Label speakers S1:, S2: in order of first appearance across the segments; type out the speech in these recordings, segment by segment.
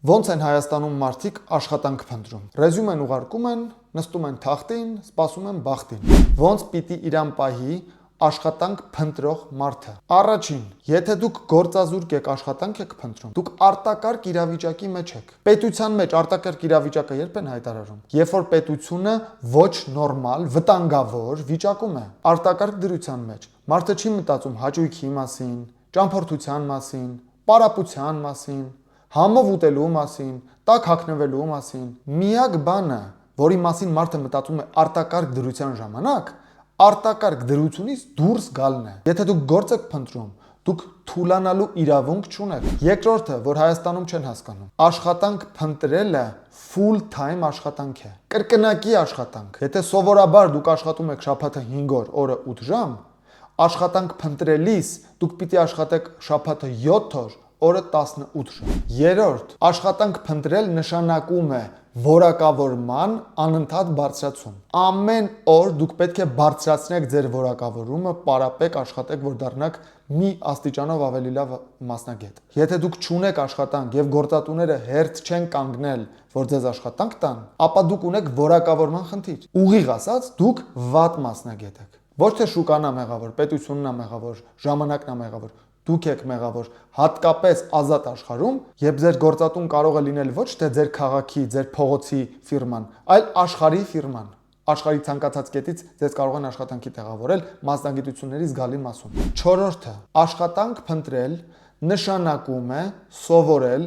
S1: Ոնց են Հայաստանում մարդիկ աշխատանք փնտրում։ Ռեզյումեն ուղարկում են, նստում են թախտին, սպասում են բախտին։ Ոնց պիտի իրան պահի աշխատանք փնտրող մարդը։ Առաջին, եթե դուք գործազուրկ եք աշխատանք եք փնտրում, դուք արտակարգ իրավիճակի մեջ եք։ Պետության մեջ արտակարգ իրավիճակը երբ են հայտարարում։ Երբ որ պետությունը ոչ նորմալ, վտանգավոր վիճակում է, արտակարգ դրության մեջ։ Մարդը չի մտածում հաճույքի մասին, ճամփորդության մասին, պարապության մասին, համով ուտելու մասին, տաք հագնվելու մասին։ Միակ բանը, որի մասին մարդը մտածում է արտակարգ դրության ժամանակ, արտակարգ դրությունից դուրս գալն է։ Եթե դուք գործ եք փնտրում, դուք թուլանալու իրավունք չունեք։ Երկրորդը, որ Հայաստանում չեն հասկանում, աշխատանք փնտրելը full time աշխատանք է։ Կրկնակի աշխատանք։ Եթե սովորաբար դուք աշխատում եք շաբաթը 5 օր, օրը 8 ժամ, աշխատանք փնտրելիս դուք պիտի աշխատեք շաբաթը 7 օր, օրը 18 ժամ։ Երրորդ, աշխատանք փնտրել նշանակում է որակավորման անընդհատ բարձրացում։ Ամեն օր դուք պետք է բարձրացնեք ձեր որակավորումը, պարապեք, աշխատեք, որ դառնաք մի աստիճանով ավելի լավ մասնագետ։ Եթե դուք չունեք աշխատանք եւ գործատուները հերթ չեն կանգնել, որ ձեզ աշխատանք տան, ապա դուք ունեք որակավորման խնդիր։ Ուղիղ ասած, դուք վատ մասնագետ եք։ Ոչ թե շուկան է մեղավոր, պետությունն է մեղավոր, ժամանակն է մեղավոր։ Դուք եք մեղավոր, հատկապես ազատ աշխարհում, երբ ձեր գործատուն կարող է լինել ոչ թե ձեր քաղաքի, ձեր փողոցի ֆիրման, այլ աշխարհի ֆիրման։ Աշխարհի ցանկացած կետից ձեզ կարող են աշխատանքի տեղավորել մասնագիտությունների զգալի մասում։ Չորրորդը, աշխատանք փնտրել նշանակում է սովորել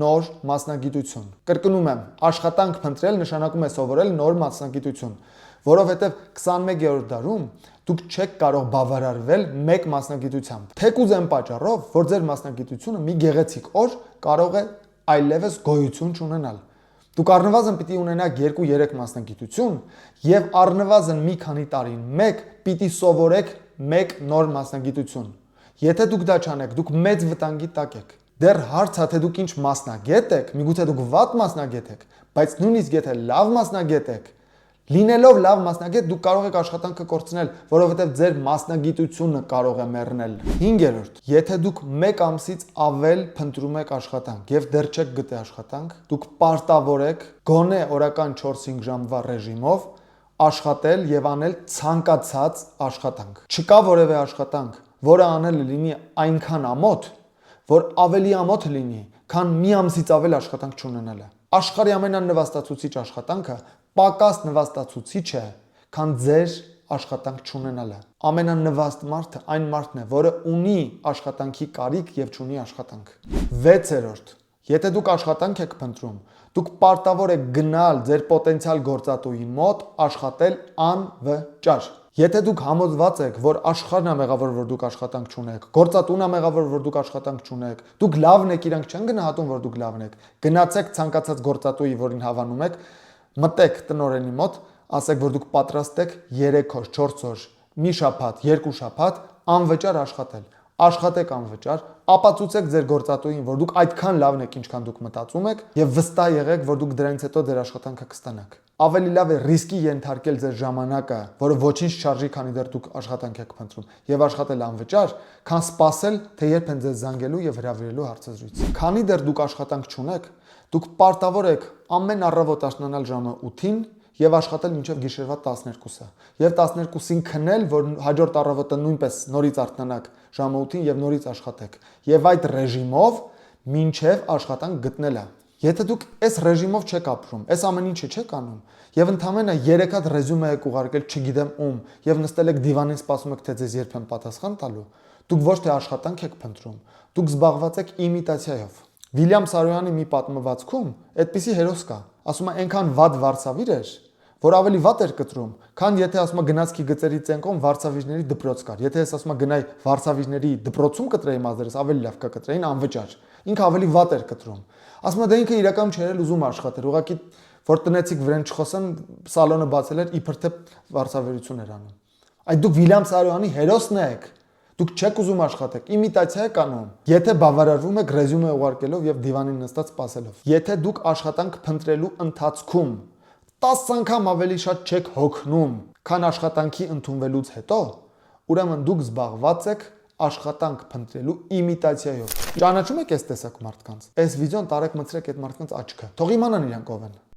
S1: նոր մասնագիտություն։ Կրկնում եմ, աշխատանք փնտրել նշանակում է սովորել նոր մասնագիտություն, որովհետև 21-րդ դարում դուք չեք կարող բավարարվել մեկ մասնագիտությամբ։ Թեկուզ այն պատճառով, որ ձեր մասնագիտությունը մի գեղեցիկ օր կարող է այլևս գոյություն չունենալ։ Դուք առնվազն պիտի ունենաք 2-3 մասնագիտություն եւ առնվազն մի քանի տարին մեկ պիտի սովորեք մեկ նոր մասնագիտություն։ Եթե դուք դա չանեք, դուք մեծ վտանգի տակ եք։ Դեռ հարց է թե դուք ինչ մասնագետ եք, միգուցե դուք վատ մասնագետ եք, բայց նույնիսկ եթե լավ մասնագետ եք, լինելով լավ մասնագետ դուք կարող եք աշխատանքը կորցնել, որովհետև ձեր մասնագիտությունը կարող է մեռնել։ 5-րդ, եթե դուք 1 ամսից ավել փնտրում եք աշխատանք եւ դեռ չեք գտե աշխատանք, դուք պարտավոր եք գոնե օրական 4-5 ժամվա ռեժիմով աշխատել եւ անել ցանկացած աշխատանք։ Չկա որևէ աշխատանք, որը անելը լինի այնքան ամոթ, որ ավելի ամոթ լինի, քան մի ամսից ավել աշխատանք չունենալը։ Աշխարհի ամենանվաստացուցիչ աշխատանքը պակաս նվաստացուցիչ է, քան ձեր աշխատանք չունենալը։ Ամենանվաստ մարդը այն մարդն է, որը ունի աշխատանքի կարիք եւ չունի աշխատանք։ 6-րդ, եթե դուք աշխատանք եք փնտրում, դուք պարտավոր եք գնալ ձեր պոտենցիալ գործատուի մոտ աշխատել անվճար։ Եթե դուք համոզված եք, որ աշխարհն է մեղավոր, որ դուք աշխատանք չունեք, գործատունն է մեղավոր, որ դուք աշխատանք չունեք, դուք լավն եք, իրանք չեն գնահատում, որ դուք լավն եք, գնացեք ցանկացած գործատուի, որին հավանում եք, մտեք տնօրենի մոտ, ասեք, որ դուք պատրաստ եք 3 օր, 4 օր, մի շաբաթ, 2 շաբաթ անվճար աշխատել։ Աշխատեք անվճար, ապացուցեք ձեր գործատուին, որ դուք այդքան լավն եք, ինչքան դուք մտածում եք, եւ վստահ եղեք, որ դուք դրանից հետո ձեր աշխատանքը կստանաք։ Ավելի լավ է ռիսկի ենթարկել ձեր ժամանակը, որը ոչինչ չարժի, քանի դեռ դուք աշխատանք եք փնտրում, եւ աշխատել անվճար, քան սպասել, թե երբ են ձեզ զանգելու եւ հրավիրելու հարցազրույց։ Քանի դեռ դուք աշխատանք չունեք, դուք պարտավոր եք ամեն առավոտ արթնանալ ժամը 8-ին եւ աշխատել մինչեւ գիշերվա 12-ը։ Եվ 12-ին քնել, որ հաջորդ առավոտը նույնպես նորից արթնանաք ժամը 8-ին եւ նորից աշխատեք։ Եվ այդ ռեժիմով մինչեւ աշխատանք գտնելը։ Եթե դուք այս ռեժիմով չեք ապրում, այս ամեն ինչը չեք անում, եւ ընդամենը 3 հատ ռեզյումե եք ուղարկել չգիտեմ ում, եւ նստել եք դիվանին սպասում եք, թե ձեզ երբ են պատասխան տալու, դուք ոչ թե աշխատանք եք փնտրում, դուք զբաղված եք իմիտացիայով։ Վիլյամ Սարոյանի մի պատմվածքում այդպիսի հերոս կա, ասում է այնքան վատ վարսավիր էր, որ ավելի վատ էր կտրում, քան եթե ասում է գնացքի գծերի ցենկոն վարսավիրների դպրոց կար։ Եթե ես ասում եմ գնայ վարսավիրների դպրոցում կտրեի մազերս, ավելի լավ կկտրեին անվճար։ Ինքը ավելի վատ էր կտրում։ Ասում է դա ինքը իրական չէր ուզում աշխատել, ուղղակի որ տնեցիկ վրան չխոսեն, սալոնը բացել էր իբր թե վարսավիրություն էր անում։ Այդ դուք Վիլյամ Սարոյանի հերոսն եք։ Դուք չեք ուզում աշխատեք, իմիտացիա եք անում։ Եթե բավարարվում եք ռեզյումե ուղարկելով եւ դիվանին նստած սպասելով։ Եթե դուք աշխատանք փնտրելու ընթացքում 10 անգամ ավելի շատ չեք հոգնում, քան աշխատանքի ընդունվելուց հետո, ուրեմն դուք զբաղված եք աշխատանք փնտրելու իմիտացիայով։ Ճանաչում եք այս տեսակ մարդկանց։ Այս վիդեոն տարեք մցրեք այդ մարդկանց աչքը։ Թող իմանան իրանք ով են։